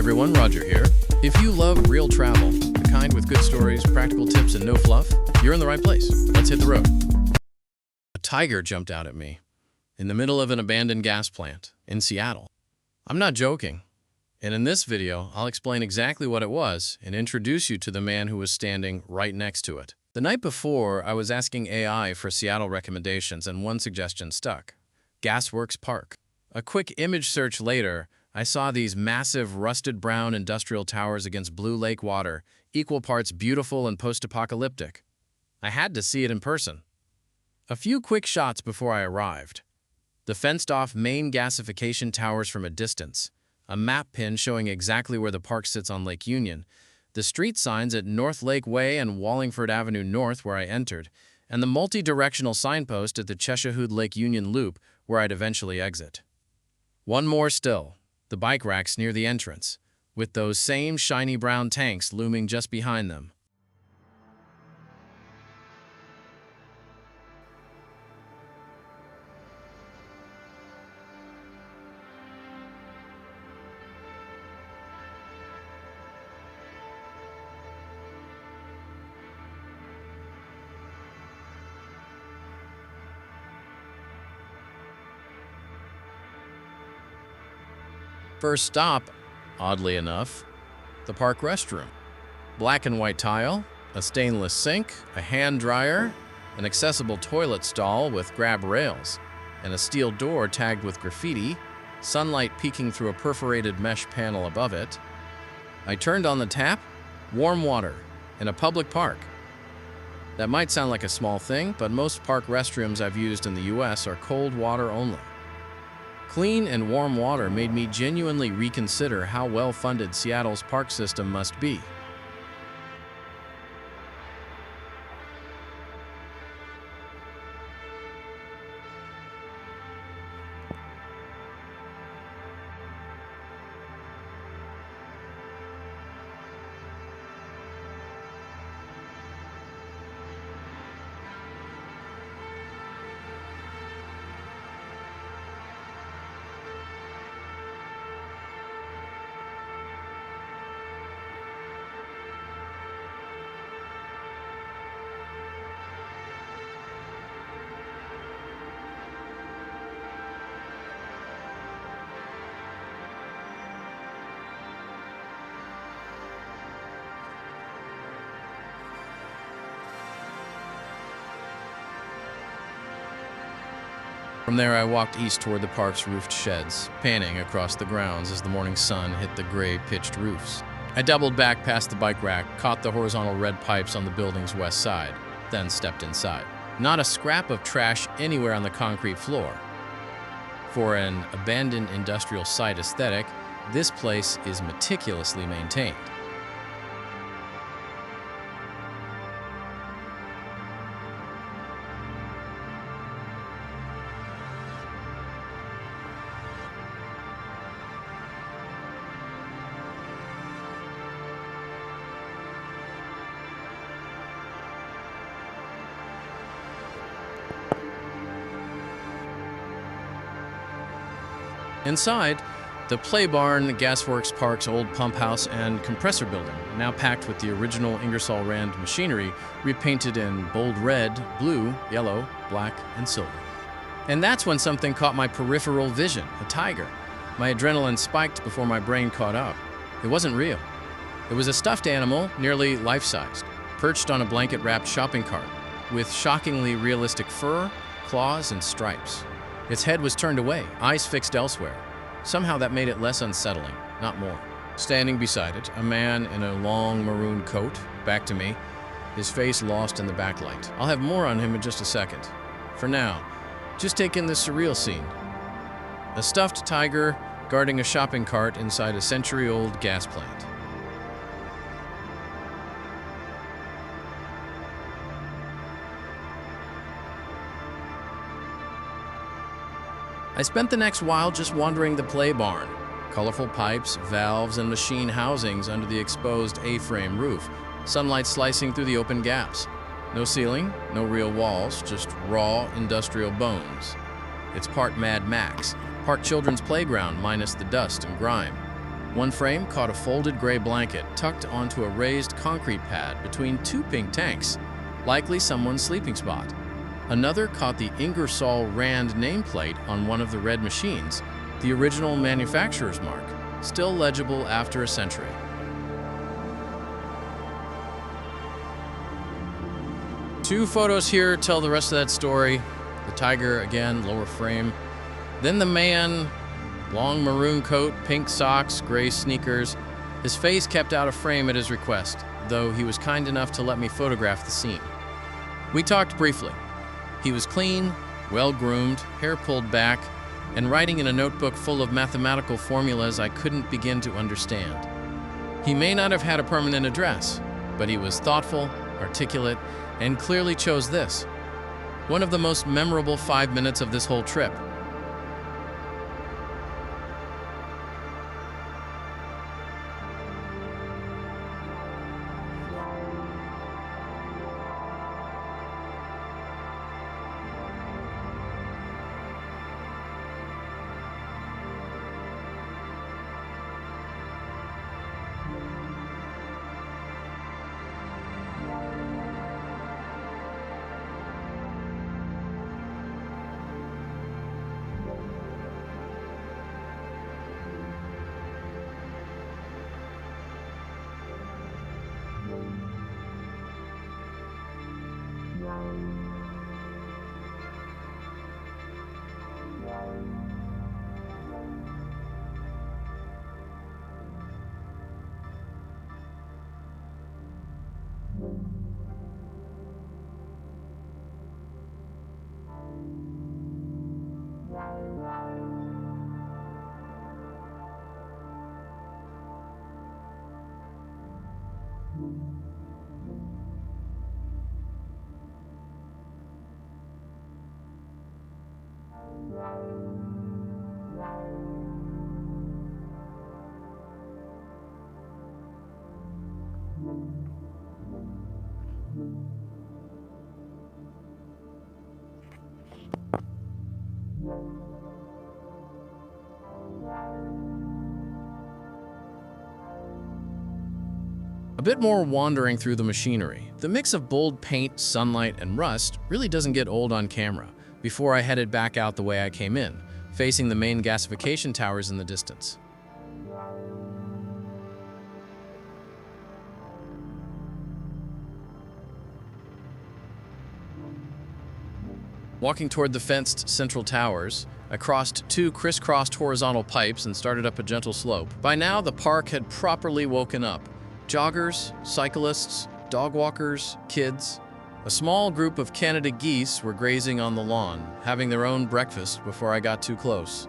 everyone, Roger here. If you love real travel, the kind with good stories, practical tips, and no fluff, you're in the right place. Let's hit the road. A tiger jumped out at me in the middle of an abandoned gas plant in Seattle. I'm not joking. And in this video, I'll explain exactly what it was and introduce you to the man who was standing right next to it. The night before, I was asking AI for Seattle recommendations, and one suggestion stuck: Gasworks Park. A quick image search later, I saw these massive rusted brown industrial towers against blue lake water, equal parts beautiful and post-apocalyptic. I had to see it in person. A few quick shots before I arrived. The fenced-off main gasification towers from a distance, a map pin showing exactly where the park sits on Lake Union, the street signs at Northlake Way and Wallingford Avenue North where I entered, and the multi-directional signpost at the Cheshire Lake Union Loop where I'd eventually exit. One more still, the bike racks near the entrance, with those same shiny brown tanks looming just behind them. First stop, oddly enough, the park restroom. Black and white tile, a stainless sink, a hand dryer, an accessible toilet stall with grab rails, and a steel door tagged with graffiti, sunlight peeking through a perforated mesh panel above it. I turned on the tap, warm water, in a public park. That might sound like a small thing, but most park restrooms I've used in the US are cold water only. Clean and warm water made me genuinely reconsider how well-funded Seattle's park system must be. From there, I walked east toward the park's roofed sheds, panning across the grounds as the morning sun hit the gray, pitched roofs. I doubled back past the bike rack, caught the horizontal red pipes on the building's west side, then stepped inside. Not a scrap of trash anywhere on the concrete floor. For an abandoned industrial site aesthetic, this place is meticulously maintained. Inside, the play barn, Gasworks Park's old pump house, and compressor building, now packed with the original Ingersoll Rand machinery, repainted in bold red, blue, yellow, black, and silver. And that's when something caught my peripheral vision: a tiger. My adrenaline spiked before my brain caught up. It wasn't real. It was a stuffed animal, nearly life-sized, perched on a blanket-wrapped shopping cart, with shockingly realistic fur, claws, and stripes. Its head was turned away, eyes fixed elsewhere. Somehow that made it less unsettling, not more. Standing beside it, a man in a long maroon coat, back to me, his face lost in the backlight. I'll have more on him in just a second. For now, just take in this surreal scene. A stuffed tiger guarding a shopping cart inside a century-old gas plant. I spent the next while just wandering the play barn. Colorful pipes, valves, and machine housings under the exposed A-frame roof, sunlight slicing through the open gaps. No ceiling, no real walls, just raw industrial bones. It's part Mad Max, part children's playground minus the dust and grime. One frame caught a folded gray blanket tucked onto a raised concrete pad between two pink tanks, likely someone's sleeping spot. Another caught the Ingersoll Rand nameplate on one of the red machines, the original manufacturer's mark, still legible after a century. Two photos here tell the rest of that story. The tiger, again, lower frame. Then the man, long maroon coat, pink socks, gray sneakers. His face kept out of frame at his request, though he was kind enough to let me photograph the scene. We talked briefly. He was clean, well-groomed, hair pulled back, and writing in a notebook full of mathematical formulas I couldn't begin to understand. He may not have had a permanent address, but he was thoughtful, articulate, and clearly chose this. One of the most memorable 5 minutes of this whole trip. A bit more wandering through the machinery. The mix of bold paint, sunlight, and rust really doesn't get old on camera before I headed back out the way I came in, facing the main gasification towers in the distance. Walking toward the fenced central towers, I crossed two crisscrossed horizontal pipes and started up a gentle slope. By now, the park had properly woken up. Joggers, cyclists, dog walkers, kids. A small group of Canada geese were grazing on the lawn, having their own breakfast before I got too close.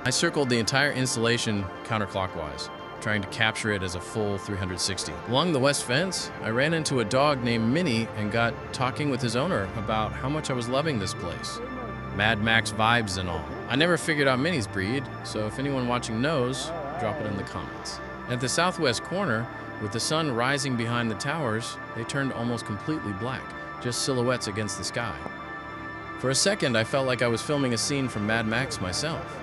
I circled the entire installation counterclockwise, trying to capture it as a full 360. Along the west fence, I ran into a dog named Minnie and got talking with his owner about how much I was loving this place. Mad Max vibes and all. I never figured out Minnie's breed, so if anyone watching knows, drop it in the comments. At the southwest corner, with the sun rising behind the towers, they turned almost completely black, just silhouettes against the sky. For a second, I felt like I was filming a scene from Mad Max myself.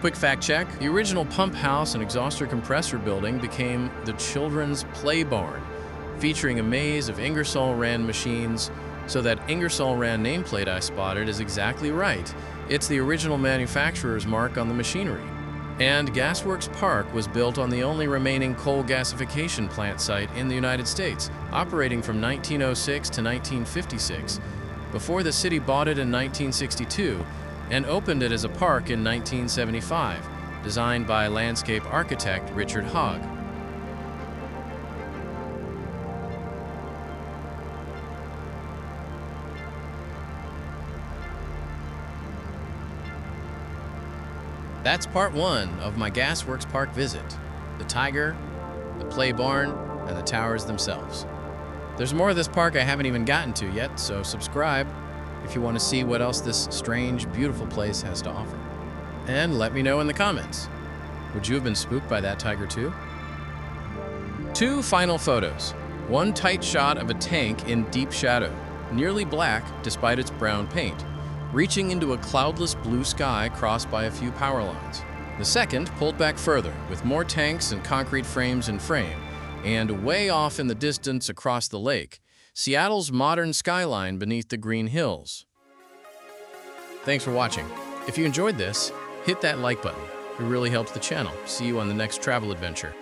Quick fact check, the original pump house and exhauster compressor building became the children's play barn, featuring a maze of Ingersoll Rand machines, so that Ingersoll Rand nameplate I spotted is exactly right. It's the original manufacturer's mark on the machinery. And Gasworks Park was built on the only remaining coal gasification plant site in the United States, operating from 1906 to 1956, before the city bought it in 1962, and opened it as a park in 1975, designed by landscape architect Richard Hogg. That's part one of my Gasworks Park visit: the tiger, the play barn, and the towers themselves. There's more of this park I haven't even gotten to yet, so subscribe if you want to see what else this strange, beautiful place has to offer. And let me know in the comments, would you have been spooked by that tiger too? Two final photos. One tight shot of a tank in deep shadow, nearly black despite its brown paint, reaching into a cloudless blue sky crossed by a few power lines. The second pulled back further, with more tanks and concrete frames in frame, and way off in the distance across the lake, Seattle's modern skyline beneath the green hills. Thanks for watching. If you enjoyed this, hit that like button. It really helps the channel. See you on the next travel adventure.